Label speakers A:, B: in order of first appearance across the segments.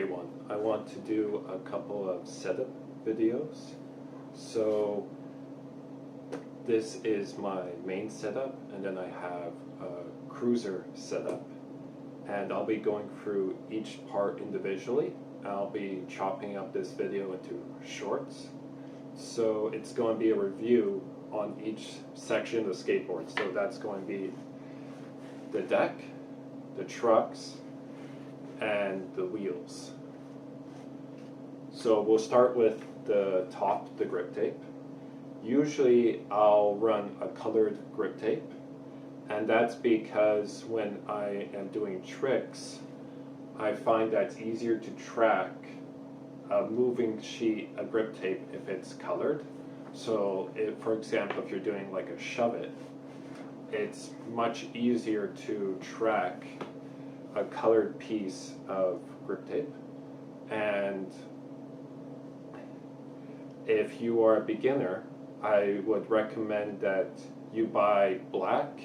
A: everyone. I want to do a couple of setup videos. So this is my main setup, and then I have a cruiser setup, and I'll be going through each part individually. I'll be chopping up this video into shorts. So it's going to be a review on each section of the skateboard. So that's going to be the deck, the trucks, and the wheels. So we'll start with the top, the grip tape. Usually I'll run a colored grip tape, and that's because when I am doing tricks, I find that it's easier to track a moving sheet of grip tape if it's colored. So for example, if you're doing like a shove it, it's much easier to track a colored piece of grip tape. And if you are a beginner, I would recommend that you buy black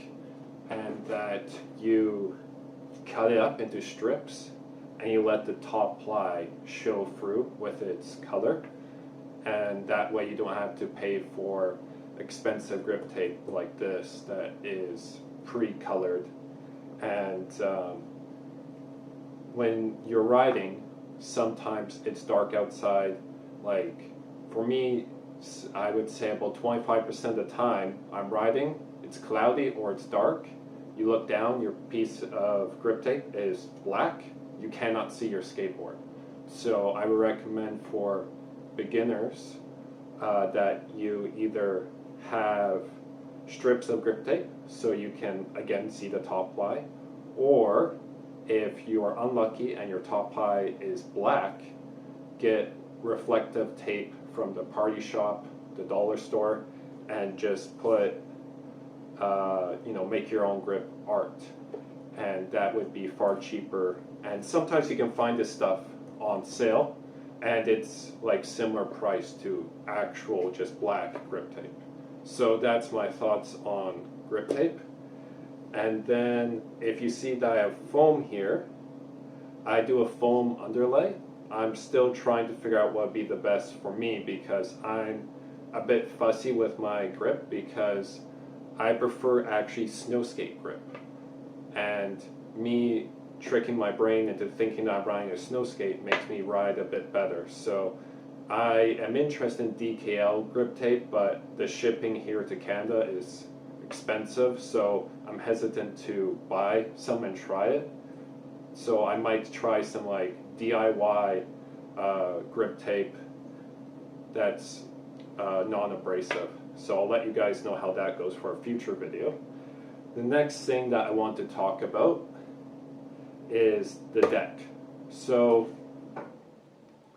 A: and that you cut it up into strips and you let the top ply show through with its color, and that way you don't have to pay for expensive grip tape like this that is pre-colored. And when you're riding, sometimes it's dark outside. Like for me, I would say about 25% of the time I'm riding, it's cloudy or it's dark. You look down, your piece of grip tape is black. You cannot see your skateboard. So I would recommend for beginners that you either have strips of grip tape so you can again see the top ply, or if you are unlucky and your top ply is black, get reflective tape from the party shop, the dollar store, and just put make your own grip art, and that would be far cheaper. And sometimes you can find this stuff on sale and it's like similar price to actual just black grip tape. So that's my thoughts on grip tape. And then if you see that I have foam here, I do a foam underlay. I'm still trying to figure out what would be the best for me, because I'm a bit fussy with my grip, because I prefer actually snow skate grip. And me tricking my brain into thinking that I'm riding a snow skate makes me ride a bit better. So I am interested in DKL grip tape, but the shipping here to Canada is expensive, so I'm hesitant to buy some and try it. So I might try some like DIY grip tape that's non-abrasive. So I'll let you guys know how that goes for a future video. The next thing that I want to talk about is the deck. So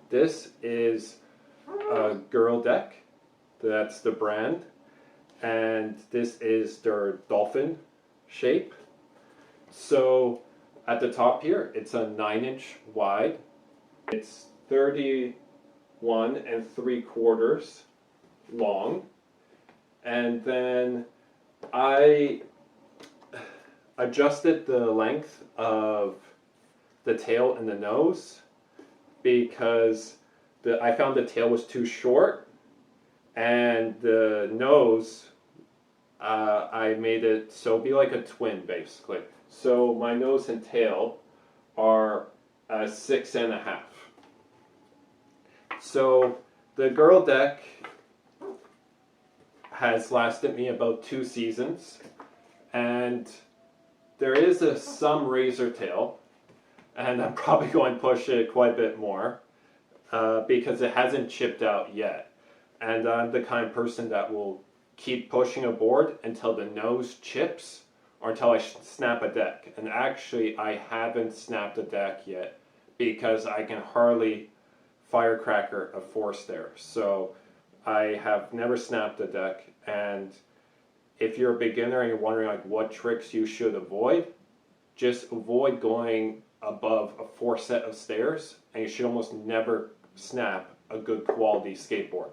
A: this is a Girl deck. That's the brand. And this is their dolphin shape. So at the top here, it's a 9-inch wide. It's 31 3/4 long. And then I adjusted the length of the tail and the nose because I found the tail was too short, and the nose I made it so it'd be like a twin basically. So my nose and tail are 6.5. So the Girl deck has lasted me about 2 seasons, and there is some razor tail, and I'm probably going to push it quite a bit more because it hasn't chipped out yet. And I'm the kind of person that will keep pushing a board until the nose chips or until I snap a deck. And actually I haven't snapped a deck yet because I can hardly firecracker a force there. So I have never snapped a deck. And if you're a beginner and you're wondering like what tricks you should avoid, just avoid going above a 4 set of stairs, and you should almost never snap a good quality skateboard.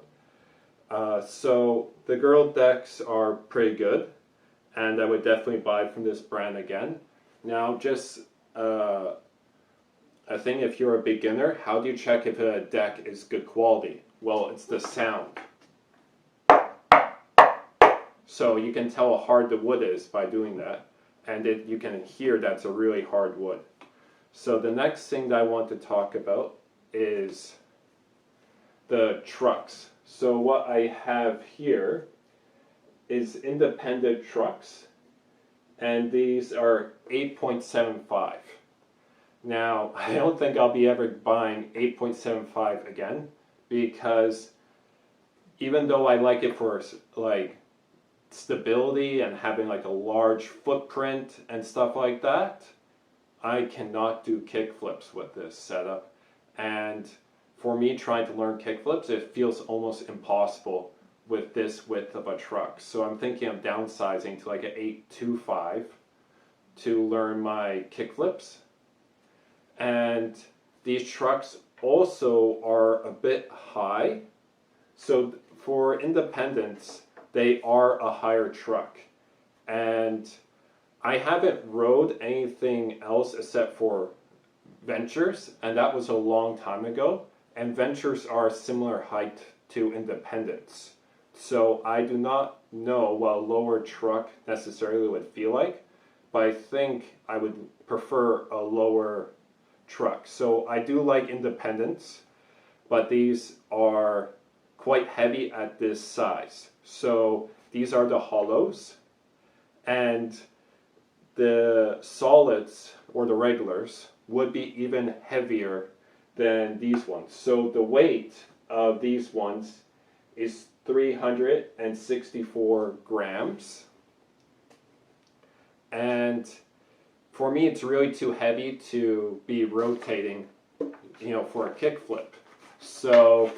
A: So the Girl decks are pretty good, and I would definitely buy from this brand again. Now just I think if you're a beginner, how do you check if a deck is good quality? Well, it's the sound. So you can tell how hard the wood is by doing that, and you can hear that's a really hard wood. So the next thing that I want to talk about is the trucks. So what I have here is independent trucks, and these are 8.75. Now, I don't think I'll be ever buying 8.75 again, because even though I like it for like stability and having like a large footprint and stuff like that, I cannot do kickflips with this setup. And for me trying to learn kickflips, it feels almost impossible with this width of a truck. So I'm thinking of downsizing to like an 8.25 to learn my kickflips. And these trucks also are a bit high. So for independents, they are a higher truck. And I haven't rode anything else except for Ventures, and that was a long time ago. And Ventures are similar height to independents. So I do not know what a lower truck necessarily would feel like, but I think I would prefer a lower truck. So I do like independents, but these are quite heavy at this size. So these are the hollows, and the solids or the regulars would be even heavier than these ones. So the weight of these ones is 364 grams. And for me, it's really too heavy to be rotating, for a kickflip. So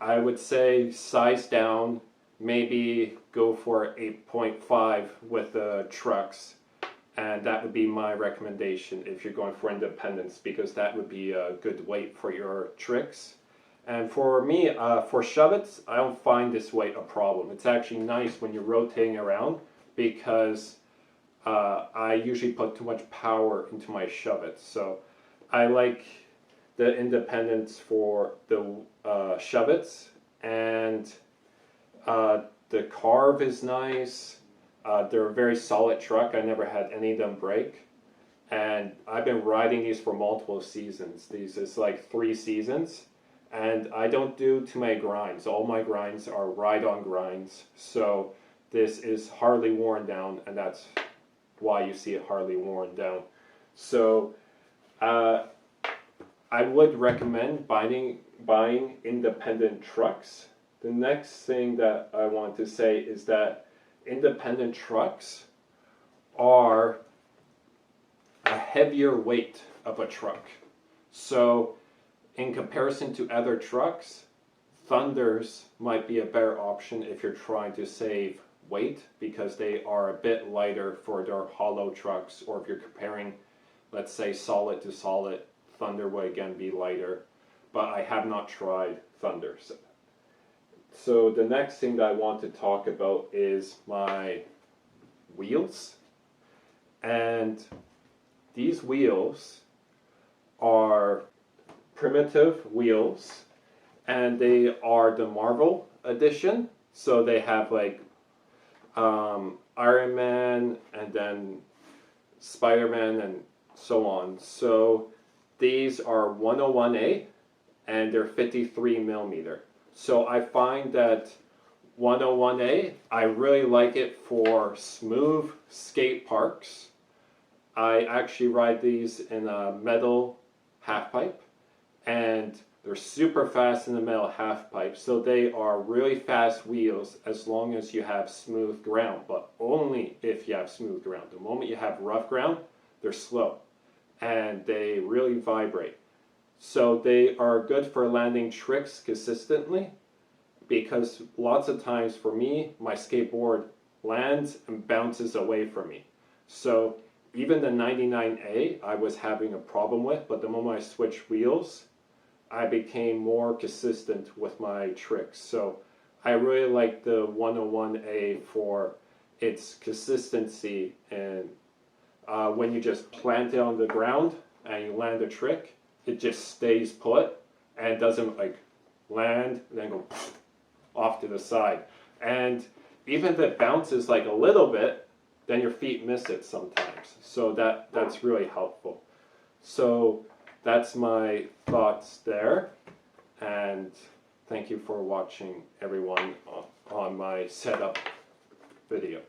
A: I would say size down, maybe go for 8.5 with the trucks. And that would be my recommendation if you're going for independence, because that would be a good weight for your tricks. And for me, for shove-its, I don't find this weight a problem. It's actually nice when you're rotating around, because I usually put too much power into my shove-its. So I like the independence for the shove-its, and the carve is nice. They're a very solid truck. I never had any of them break. And I've been riding these for multiple seasons. These is like 3 seasons. And I don't do too many grinds. All my grinds are ride-on grinds. So this is hardly worn down, and that's why you see it hardly worn down. So I would recommend buying independent trucks. The next thing that I want to say is that independent trucks are a heavier weight of a truck. So in comparison to other trucks, Thunders might be a better option if you're trying to save weight, because they are a bit lighter for their hollow trucks. Or if you're comparing, let's say, solid to solid, Thunder would again be lighter. But I have not tried Thunders. So the next thing that I want to talk about is my wheels. And these wheels are primitive wheels, and they are the Marvel edition. So they have like Iron Man and then Spider-Man and so on. So these are 101A, and they're 53 millimeter. So I find that 101A, I really like it for smooth skate parks. I actually ride these in a metal half pipe, and they're super fast in the metal half pipe. So they are really fast wheels as long as you have smooth ground, but only if you have smooth ground. The moment you have rough ground, they're slow, and they really vibrate. So they are good for landing tricks consistently, because lots of times for me, my skateboard lands and bounces away from me. So even the 99A I was having a problem with, but the moment I switched wheels, I became more consistent with my tricks. So I really like the 101A for its consistency, and when you just plant it on the ground and you land a trick, it just stays put and doesn't like land and then go off to the side. And even if it bounces like a little bit, then your feet miss it sometimes. So that's really helpful. So that's my thoughts there. And thank you for watching, everyone, on my setup video.